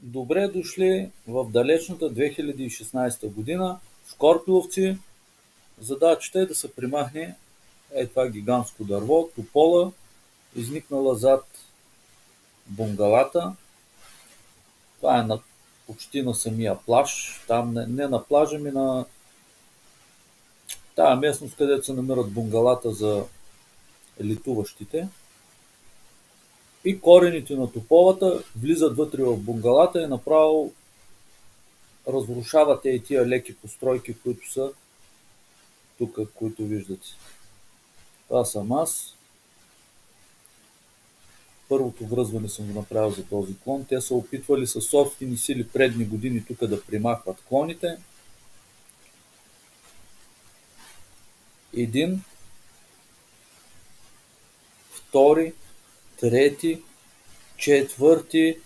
Добре дошли в далечната 2016 година. Скорпиловци, задачата е да се примахне това гигантско дърво, топола, изникнала зад бунгалата. Това е почти на самия плаж. Там не на плажа, ми на тая местност, където се намират бунгалата за литуващите. И корените на тополата влизат вътре в бунгалата и направо разрушават тия леки постройки, които са тук, които виждате. Това съм аз. Първото връзване съм го направил за този клон. Те са опитвали със собствени сили предни години тук да примахват клоните. Един, втори, трети, четвърти,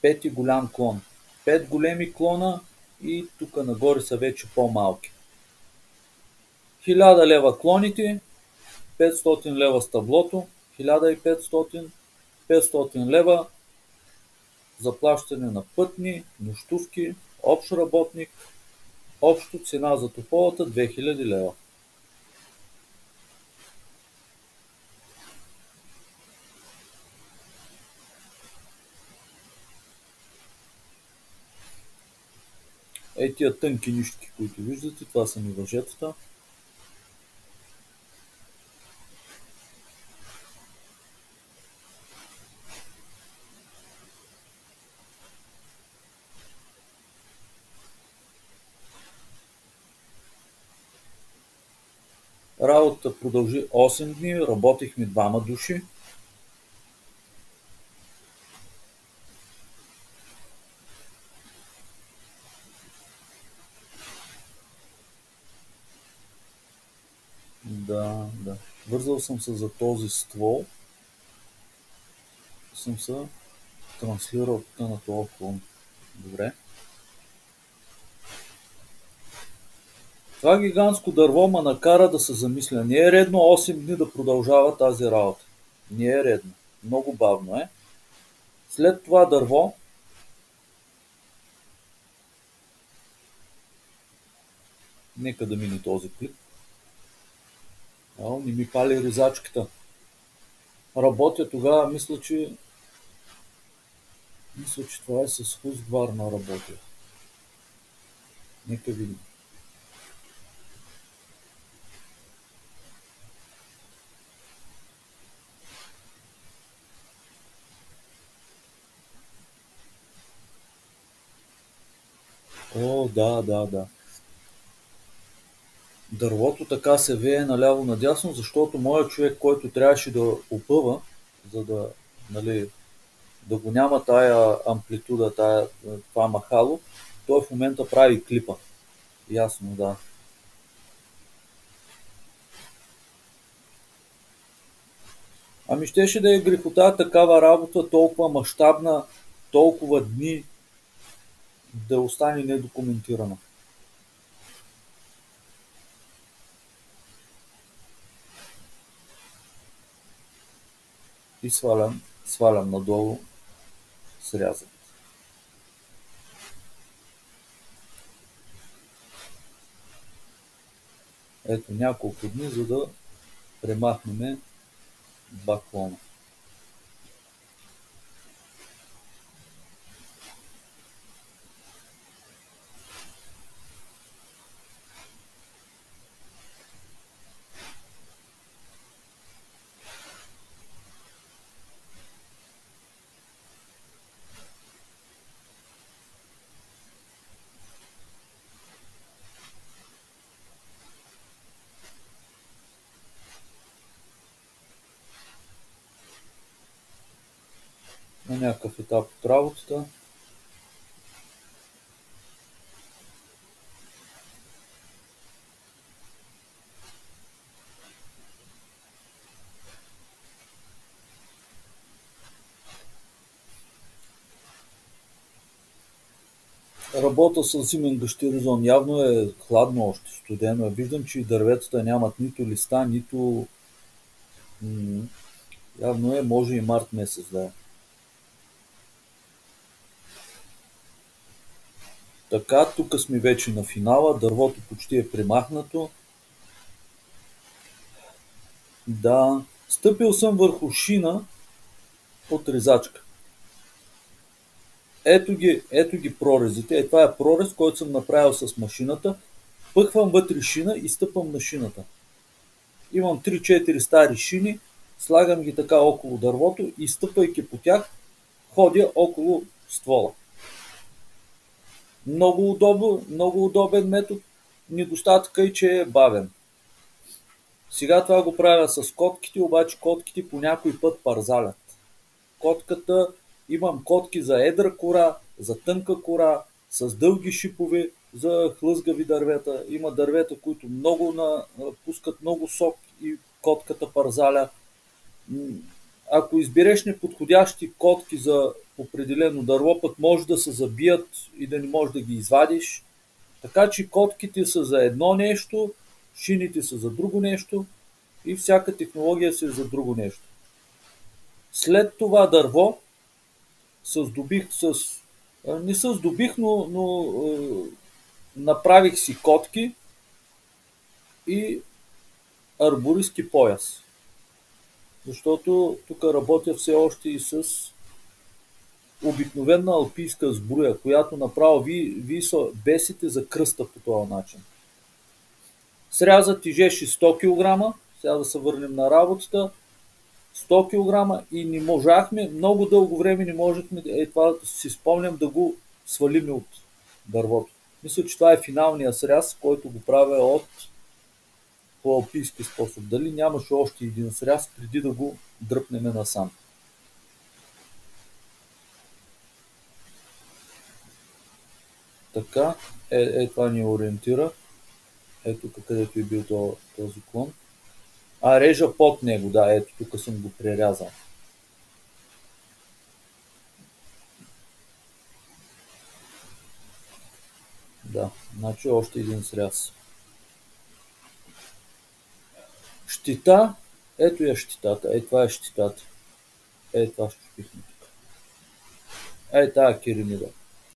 пети голям клон. 5 големи клона и тук нагоре са вече по-малки. 1000 лева клоните, 500 лева стъблото, 1500, 500 лева заплащане на пътни, нощувки, общ работник, общо цена за тополата 2000 лева. Тия тънки нищки, които виждате, това са ми въжетата. Работата продължи 8 дни, работихме 2 души. Да. Вързал съм се за този ствол. Съм се транслирал тук на този клон. Добре. Това гигантско дърво ме накара да се замисля. Не е редно 8 дни да продължава тази работа. Не е редно. Много бавно е. След това дърво нека да мине този клип. Не ми пали ризачката. Работя тогава, мисля, че това е с Husqvarna работя. Нека видим. О, да. Дървото така се вее наляво надясно, защото моят човек, който трябваше да опъва, за да, да го няма тая амплитуда, това махало, той в момента прави клипа. Ясно, да. Ами щеше да е грехота такава работа, толкова мащабна, толкова дни да остане недокументирана. И свалям надолу срязък. Ето няколко дни, за да премахнем 2 клона. На някакъв етап от работата. Работа с зимен гъщеризон. Явно е хладно още, студено е. Виждам, че и дърветата нямат нито листа, нито... Явно е, може и март месец да е. Така, тук сме вече на финала, дървото почти е премахнато. Да, стъпил съм върху шина от резачка. Ето ги прорезите. Това е прорез, който съм направил с машината. Пъхвам вътре шина и стъпам на шината. Имам 3-4 стари шини, слагам ги така около дървото и стъпайки по тях, ходя около ствола. Много удобен метод. Недостатъка е, че е бавен. Сега това го правя с котките, обаче котките по някой път парзалят. Имам котки за едра кора, за тънка кора, с дълги шипове, за хлъзгави дървета. Има дървета, които пускат много сок и котката парзаля. Ако избереш неподходящи котки за определено дърво, пък може да се забият и да не можеш да ги извадиш. Така че котките са за едно нещо, шините са за друго нещо и всяка технология си е за друго нещо. След това дърво не се здобих, но направих си котки и арбористки пояс. Защото тук работя все още и с обикновена алпийска сбруя, която направо вие са бесите за кръста по този начин. Сряза тежеше 100 кг, сега да се върнем на работата, 100 кг и не можахме, много дълго време не можехме, това си спомням, да го свалиме от дървото. Мисля, че това е финалният сряз, който го правя по алпийски способ. Дали нямаше още един сряз, преди да го дръпнем насам. Така, това ни ориентира. Ето където е бил този клон. Режа под него, да, ето тук съм го прерязал. Да, значи още един сряз. Щита, ето я щитата, това е щитата. Това ще пихме тук. Тая керамида.